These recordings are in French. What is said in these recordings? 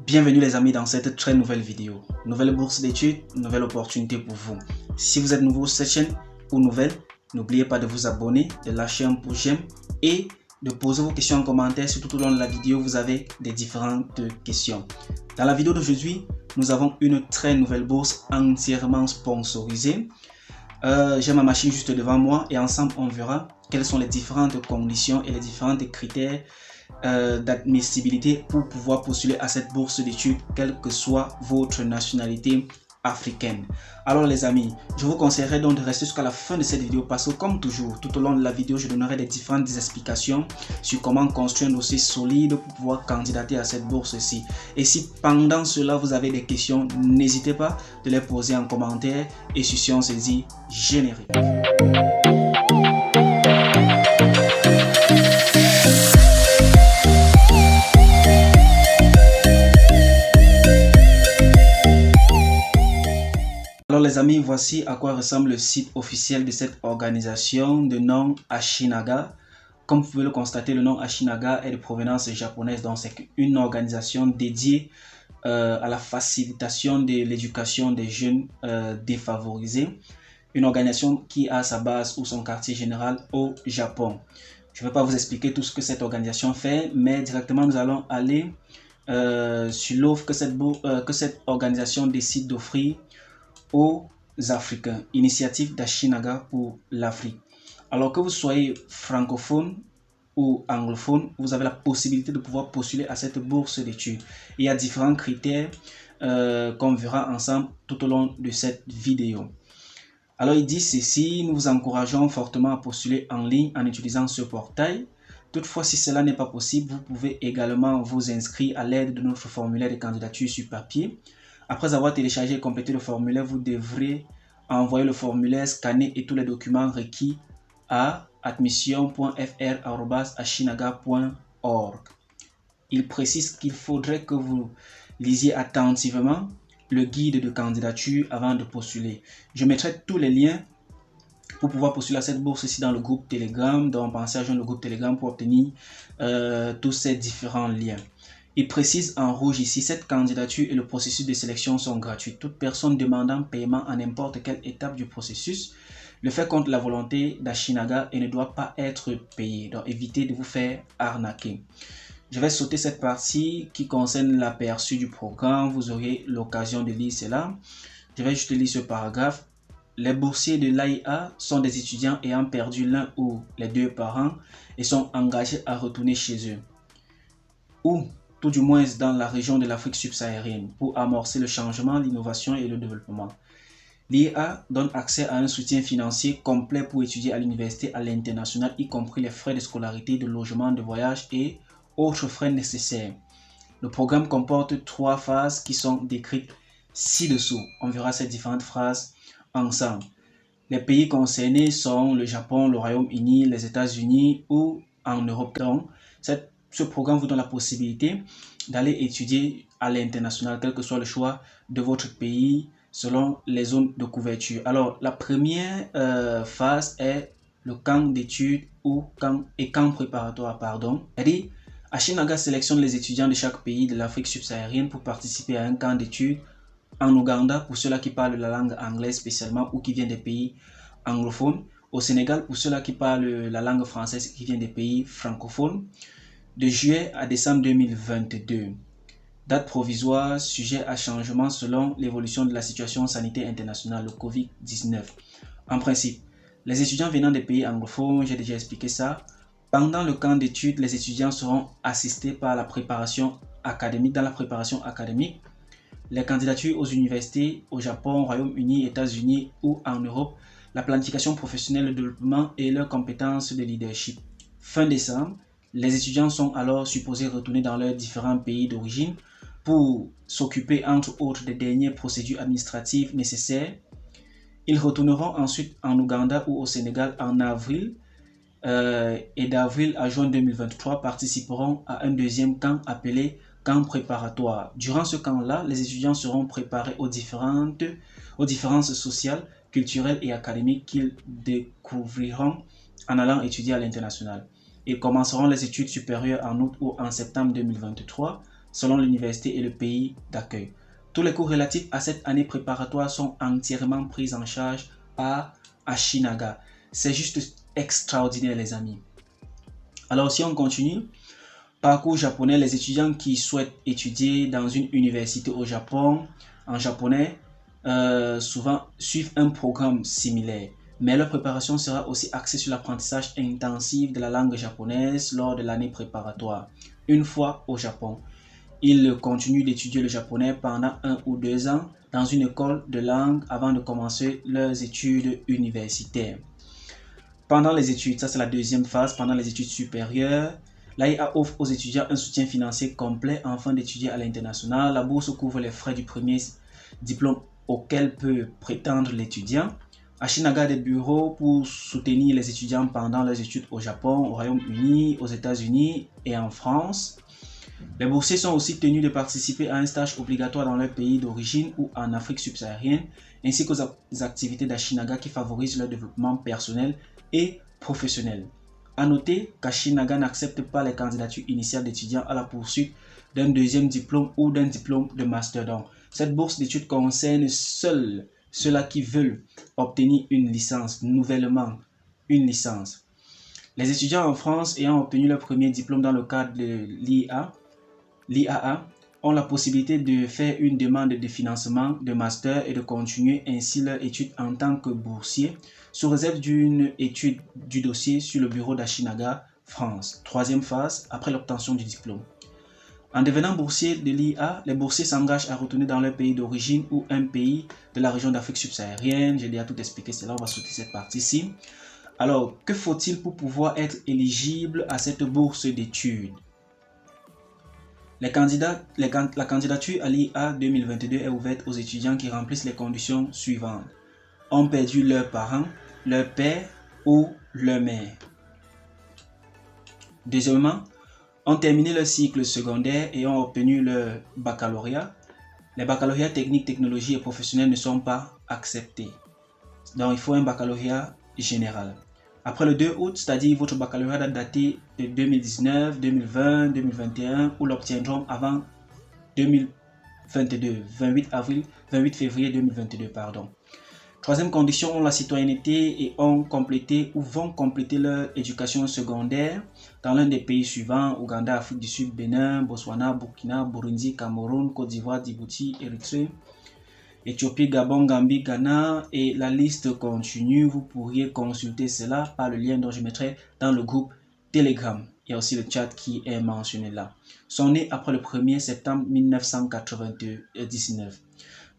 Bienvenue les amis dans cette très nouvelle vidéo. Nouvelle bourse d'études, nouvelle opportunité pour vous. Si vous êtes nouveau sur cette chaîne ou nouvelle, n'oubliez pas de vous abonner, de lâcher un pouce j'aime et de poser vos questions en commentaire si tout au long de la vidéo vous avez des différentes questions. Dans la vidéo d'aujourd'hui, nous avons une très nouvelle bourse entièrement sponsorisée. J'ai ma machine juste devant moi et ensemble on verra quelles sont les différentes conditions et les différents critères d'admissibilité pour pouvoir postuler à cette bourse d'études, quelle que soit votre nationalité africaine. Alors les amis, je vous conseillerais donc de rester jusqu'à la fin de cette vidéo parce que comme toujours, tout au long de la vidéo, je donnerai des différentes explications sur comment construire un dossier solide pour pouvoir candidater à cette bourse-ci. Et si pendant cela, vous avez des questions, n'hésitez pas de les poser en commentaire et sur on se dit générique. Alors les amis, voici à quoi ressemble le site officiel de cette organisation de nom Ashinaga. Comme vous pouvez le constater, le nom Ashinaga est de provenance japonaise, donc c'est une organisation dédiée à la facilitation de l'éducation des jeunes défavorisés. Une organisation qui a sa base ou son quartier général au Japon. Je ne vais pas vous expliquer tout ce que cette organisation fait, mais directement nous allons aller sur l'offre que cette organisation décide d'offrir aux Africains, initiative d'Ashinaga pour l'Afrique. Alors que vous soyez francophone ou anglophone, vous avez la possibilité de pouvoir postuler à cette bourse d'études. Il y a différents critères qu'on verra ensemble tout au long de cette vidéo. Alors il dit ceci: nous vous encourageons fortement à postuler en ligne en utilisant ce portail. Toutefois, si cela n'est pas possible, vous pouvez également vous inscrire à l'aide de notre formulaire de candidature sur papier. Après avoir téléchargé et complété le formulaire, vous devrez envoyer le formulaire scanné et tous les documents requis à admission.fr@ashinaga.org. Il précise qu'il faudrait que vous lisiez attentivement le guide de candidature avant de postuler. Je mettrai tous les liens pour pouvoir postuler à cette bourse ici dans le groupe Telegram. Donc pensez à joindre le groupe Telegram pour obtenir tous ces différents liens. Il précise en rouge ici: cette candidature et le processus de sélection sont gratuits. Toute personne demandant paiement à n'importe quelle étape du processus le fait contre la volonté d'Ashinaga et ne doit pas être payé. Donc évitez de vous faire arnaquer. Je vais sauter cette partie qui concerne l'aperçu du programme. Vous aurez l'occasion de lire cela. Je vais juste lire ce paragraphe. Les boursiers de l'AIA sont des étudiants ayant perdu l'un ou les deux parents et sont engagés à retourner chez eux, ou tout du moins dans la région de l'Afrique subsaharienne, pour amorcer le changement, l'innovation et le développement. L'IA donne accès à un soutien financier complet pour étudier à l'université à l'international, y compris les frais de scolarité, de logement, de voyage et autres frais nécessaires. Le programme comporte 3 phases qui sont décrites ci-dessous. On verra ces différentes phrases ensemble. Les pays concernés sont le Japon, le Royaume-Uni, les États-Unis ou en Europe. Donc, ce programme vous donne la possibilité d'aller étudier à l'international, quel que soit le choix de votre pays, selon les zones de couverture. Alors, la première phase est le camp d'études ou camp préparatoire, C'est-à-dire, Ashinaga sélectionne les étudiants de chaque pays de l'Afrique subsaharienne pour participer à un camp d'études en Ouganda pour ceux-là qui parlent la langue anglaise spécialement ou qui viennent des pays anglophones, au Sénégal pour ceux-là qui parlent la langue française qui viennent des pays francophones, de juillet à décembre 2022. Date provisoire, sujet à changement selon l'évolution de la situation sanitaire internationale, le Covid-19. En principe, les étudiants venant des pays anglophones, j'ai déjà expliqué ça. Pendant le camp d'études, les étudiants seront assistés par la préparation académique. Dans la préparation académique, les candidatures aux universités au Japon, Royaume-Uni, États-Unis ou en Europe, la planification professionnelle, le développement et leurs compétences de leadership. Fin décembre, les étudiants sont alors supposés retourner dans leurs différents pays d'origine pour s'occuper entre autres des dernières procédures administratives nécessaires. Ils retourneront ensuite en Ouganda ou au Sénégal en avril et d'avril à juin 2023 participeront à un deuxième camp appelé camp préparatoire. Durant ce camp-là, les étudiants seront préparés aux différences sociales, culturelles et académiques qu'ils découvriront en allant étudier à l'international. Ils commenceront les études supérieures en août ou en septembre 2023. selon l'université et le pays d'accueil. Tous les cours relatifs à cette année préparatoire sont entièrement pris en charge par Ashinaga. C'est juste extraordinaire, les amis. Alors, si on continue, parcours japonais, les étudiants qui souhaitent étudier dans une université au Japon, en japonais, souvent suivent un programme similaire. Mais leur préparation sera aussi axée sur l'apprentissage intensif de la langue japonaise lors de l'année préparatoire. Une fois au Japon, ils continuent d'étudier le japonais pendant 1 ou 2 ans dans une école de langue avant de commencer leurs études universitaires. Pendant les études, ça c'est la deuxième phase, pendant les études supérieures, l'AIA offre aux étudiants un soutien financier complet afin d'étudier à l'international. La bourse couvre les frais du premier diplôme auquel peut prétendre l'étudiant. Ashinaga a des bureaux pour soutenir les étudiants pendant leurs études au Japon, au Royaume-Uni, aux États-Unis et en France. Les boursiers sont aussi tenus de participer à un stage obligatoire dans leur pays d'origine ou en Afrique subsaharienne, ainsi qu'aux activités d'Ashinaga qui favorisent leur développement personnel et professionnel. A noter qu'Ashinaga n'accepte pas les candidatures initiales d'étudiants à la poursuite d'un deuxième diplôme ou d'un diplôme de master. Donc, cette bourse d'études concerne seuls ceux-là qui veulent obtenir une licence, nouvellement une licence. Les étudiants en France ayant obtenu leur premier diplôme dans le cadre de l'IAA ont la possibilité de faire une demande de financement de master et de continuer ainsi leur étude en tant que boursier sous réserve d'une étude du dossier sur le bureau d'Ashinaga France. Troisième phase, après l'obtention du diplôme. En devenant boursier de l'IA, les boursiers s'engagent à retourner dans leur pays d'origine ou un pays de la région d'Afrique subsaharienne. J'ai déjà tout expliqué cela, on va sauter cette partie-ci. Alors, que faut-il pour pouvoir être éligible à cette bourse d'études? La candidature à l'IA 2022 est ouverte aux étudiants qui remplissent les conditions suivantes. Ont perdu leurs parents, leur père ou leur mère. Deuxièmement, ont terminé leur cycle secondaire et ont obtenu leur baccalauréat. Les baccalauréats techniques, technologies et professionnels ne sont pas acceptés. Donc, il faut un baccalauréat général. Après le 2 août, c'est-à-dire votre baccalauréat date daté de 2019, 2020, 2021 ou l'obtiendront avant 2022, 28 février 2022, pardon. Troisième condition, ont la citoyenneté et ont complété ou vont compléter leur éducation secondaire dans l'un des pays suivants: Ouganda, Afrique du Sud, Bénin, Botswana, Burkina, Burundi, Cameroun, Côte d'Ivoire, Djibouti, Érythrée, Éthiopie, Gabon, Gambie, Ghana, et la liste continue. Vous pourriez consulter cela par le lien dont je mettrai dans le groupe Telegram. Il y a aussi le chat qui est mentionné là. Sont nés après le 1er septembre 1999.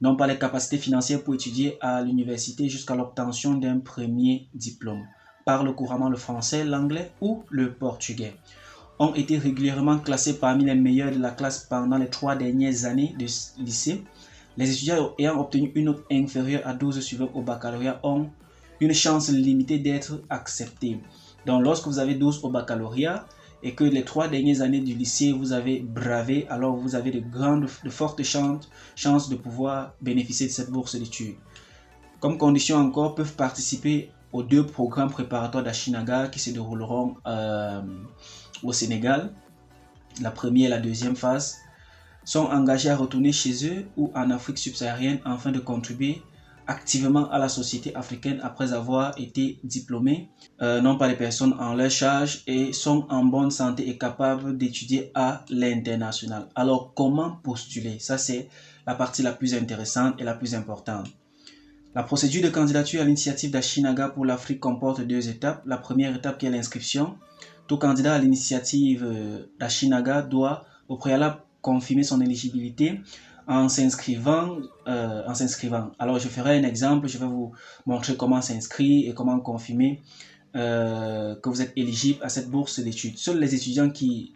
N'ont pas les capacités financières pour étudier à l'université jusqu'à l'obtention d'un premier diplôme. Parlent couramment le français, l'anglais ou le portugais. Ont été régulièrement classés parmi les meilleurs de la classe pendant les 3 dernières années de lycée. Les étudiants ayant obtenu une note inférieure à 12 suivant au baccalauréat ont une chance limitée d'être acceptés. Donc, lorsque vous avez 12 au baccalauréat et que les 3 dernières années du lycée vous avez bravé, alors vous avez de fortes chances de pouvoir bénéficier de cette bourse d'études. Comme condition encore, peuvent participer aux 2 programmes préparatoires d'Ashinaga qui se dérouleront au Sénégal, la première et la deuxième phase. Sont engagés à retourner chez eux ou en Afrique subsaharienne afin de contribuer activement à la société africaine après avoir été diplômés, n'ont pas les personnes en leur charge et sont en bonne santé et capables d'étudier à l'international. Alors, comment postuler? Ça, c'est la partie la plus intéressante et la plus importante. La procédure de candidature à l'initiative d'Ashinaga pour l'Afrique comporte 2 étapes. La première étape qui est l'inscription. Tout candidat à l'initiative d'Ashinaga doit au préalable confirmer son éligibilité en s'inscrivant. Alors, je ferai un exemple. Je vais vous montrer comment s'inscrire et comment confirmer que vous êtes éligible à cette bourse d'études. Seuls les étudiants qui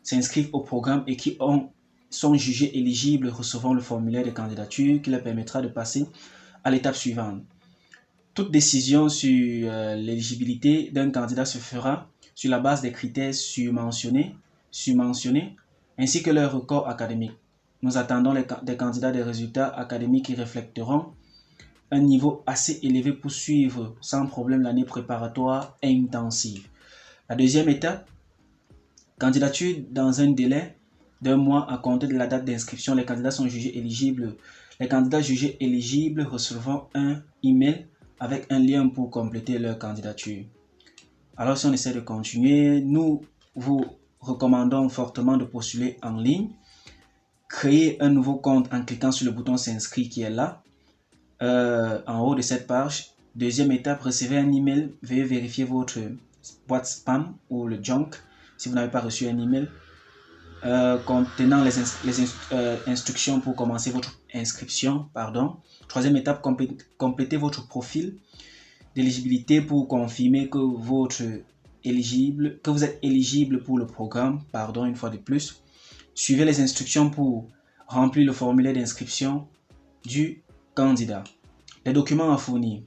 s'inscrivent au programme et qui sont jugés éligibles recevront le formulaire de candidature qui leur permettra de passer à l'étape suivante. Toute décision sur l'éligibilité d'un candidat se fera sur la base des critères surmentionnés ainsi que leur record académique. Nous attendons des candidats des résultats académiques qui reflèteront un niveau assez élevé pour suivre sans problème l'année préparatoire intensive. La deuxième étape, candidature dans un délai d'un mois à compter de la date d'inscription, les candidats sont jugés éligibles. Les candidats jugés éligibles recevront un email avec un lien pour compléter leur candidature. Alors, si on essaie de continuer, nous vous recommandons fortement de postuler en ligne. Créer un nouveau compte en cliquant sur le bouton s'inscrire qui est là, en haut de cette page. Deuxième étape, recevez un email. Veuillez vérifier votre boîte spam ou le junk si vous n'avez pas reçu un email contenant les instructions pour commencer votre inscription. Troisième étape, complétez votre profil d'éligibilité pour confirmer que vous êtes éligible pour le programme. Une fois de plus. Suivez les instructions pour remplir le formulaire d'inscription du candidat. Les documents à fournir.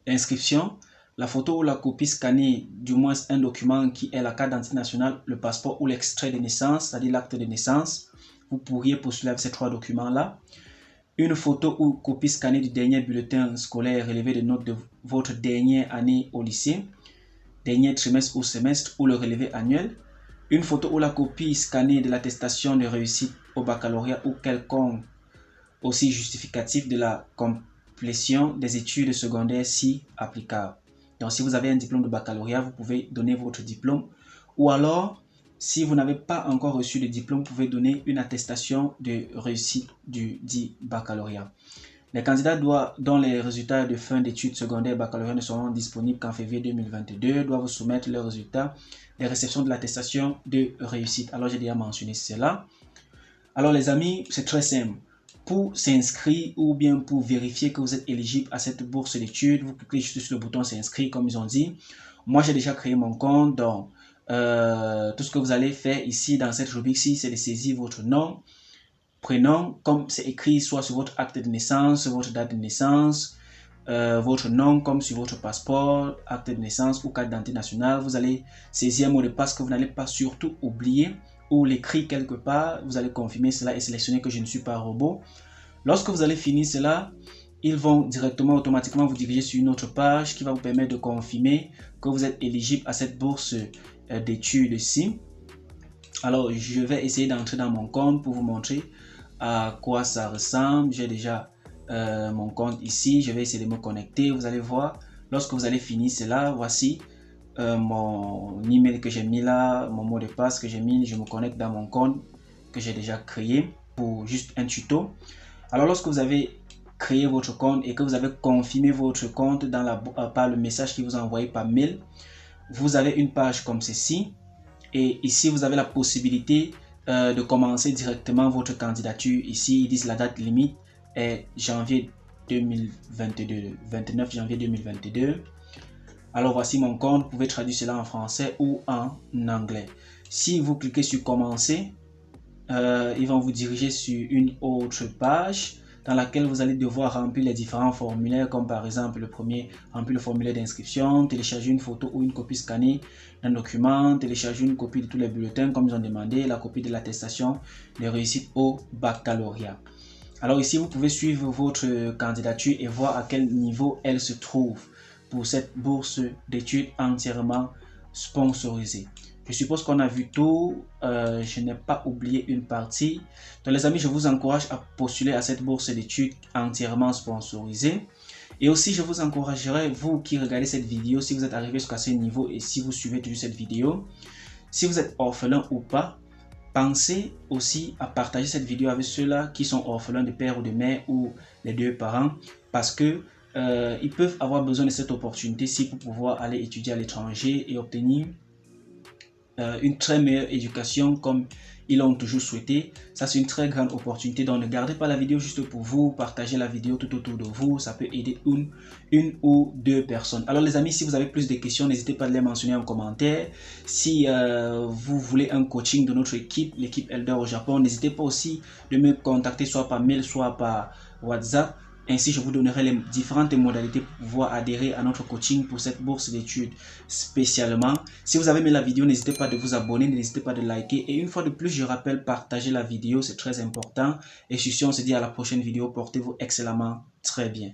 Inscription, la photo ou la copie scannée, du moins un document qui est la carte d'identité nationale, le passeport ou l'extrait de naissance, c'est-à-dire l'acte de naissance. Vous pourriez postuler avec ces trois documents-là. Une photo ou copie scannée du dernier bulletin scolaire relevé de notes de votre dernière année au lycée, dernier trimestre ou semestre ou le relevé annuel. Une photo ou la copie scannée de l'attestation de réussite au baccalauréat ou quelconque aussi justificatif de la complétion des études secondaires si applicable. Donc si vous avez un diplôme de baccalauréat, vous pouvez donner votre diplôme. Ou alors, si vous n'avez pas encore reçu de diplôme, vous pouvez donner une attestation de réussite du dit baccalauréat. Les candidats dont les résultats de fin d'études secondaires baccalauréat ne seront disponibles qu'en février 2022 doivent soumettre leurs résultats de réception de l'attestation de réussite. Alors j'ai déjà mentionné cela. Alors les amis, c'est très simple. Pour s'inscrire ou bien pour vérifier que vous êtes éligible à cette bourse d'études, vous cliquez juste sur le bouton s'inscrire comme ils ont dit. Moi j'ai déjà créé mon compte, donc tout ce que vous allez faire ici dans cette rubrique-ci, c'est de saisir votre nom, prénom, comme c'est écrit soit sur votre acte de naissance, votre date de naissance, votre nom comme sur votre passeport, acte de naissance ou carte d'identité nationale. Vous allez saisir un mot de passe que vous n'allez pas surtout oublier ou l'écrire quelque part. Vous allez confirmer cela et sélectionner que je ne suis pas robot. Lorsque vous allez finir cela, ils vont directement automatiquement vous diriger sur une autre page qui va vous permettre de confirmer que vous êtes éligible à cette bourse d'études ici. Alors je vais essayer d'entrer dans mon compte pour vous montrer à quoi ça ressemble. J'ai déjà mon compte ici, je vais essayer de me connecter. Vous allez voir, lorsque vous allez finir cela, voici mon email que j'ai mis là, mon mot de passe que j'ai mis. Je me connecte dans mon compte que j'ai déjà créé pour juste un tuto. Alors lorsque vous avez créé votre compte et que vous avez confirmé votre compte par le message qui vous a envoyé par mail, vous avez une page comme ceci et ici vous avez la possibilité de commencer directement votre candidature. Ici ils disent la date limite est janvier 2022, 29 janvier 2022. Alors voici mon compte, vous pouvez traduire cela en français ou en anglais. Si vous cliquez sur commencer, ils vont vous diriger sur une autre page dans laquelle vous allez devoir remplir les différents formulaires, comme par exemple le premier, remplir le formulaire d'inscription, télécharger une photo ou une copie scannée d'un document, télécharger une copie de tous les bulletins comme ils ont demandé, la copie de l'attestation de réussite au baccalauréat. Alors ici, vous pouvez suivre votre candidature et voir à quel niveau elle se trouve pour cette bourse d'études entièrement sponsorisée. Je suppose qu'on a vu tout, je n'ai pas oublié une partie. Donc les amis, je vous encourage à postuler à cette bourse d'études entièrement sponsorisée. Et aussi, je vous encouragerai, vous qui regardez cette vidéo, si vous êtes arrivé jusqu'à ce niveau et si vous suivez toujours cette vidéo, si vous êtes orphelin ou pas, pensez aussi à partager cette vidéo avec ceux-là qui sont orphelins de père ou de mère ou les deux parents parce que ils peuvent avoir besoin de cette opportunité-ci pour pouvoir aller étudier à l'étranger et obtenir une très meilleure éducation comme ils l'ont toujours souhaité. Ça, c'est une très grande opportunité. Donc, ne gardez pas la vidéo juste pour vous. Partagez la vidéo tout autour de vous. Ça peut aider une ou deux personnes. Alors, les amis, si vous avez plus de questions, n'hésitez pas à les mentionner en commentaire. Si vous voulez un coaching de notre équipe, l'équipe Elder au Japon, n'hésitez pas aussi de me contacter soit par mail, soit par WhatsApp. Ainsi, je vous donnerai les différentes modalités pour pouvoir adhérer à notre coaching pour cette bourse d'études spécialement. Si vous avez aimé la vidéo, n'hésitez pas de vous abonner, n'hésitez pas de liker. Et une fois de plus, je rappelle, partagez la vidéo, c'est très important. Et sur ce, on se dit à la prochaine vidéo. Portez-vous excellemment très bien.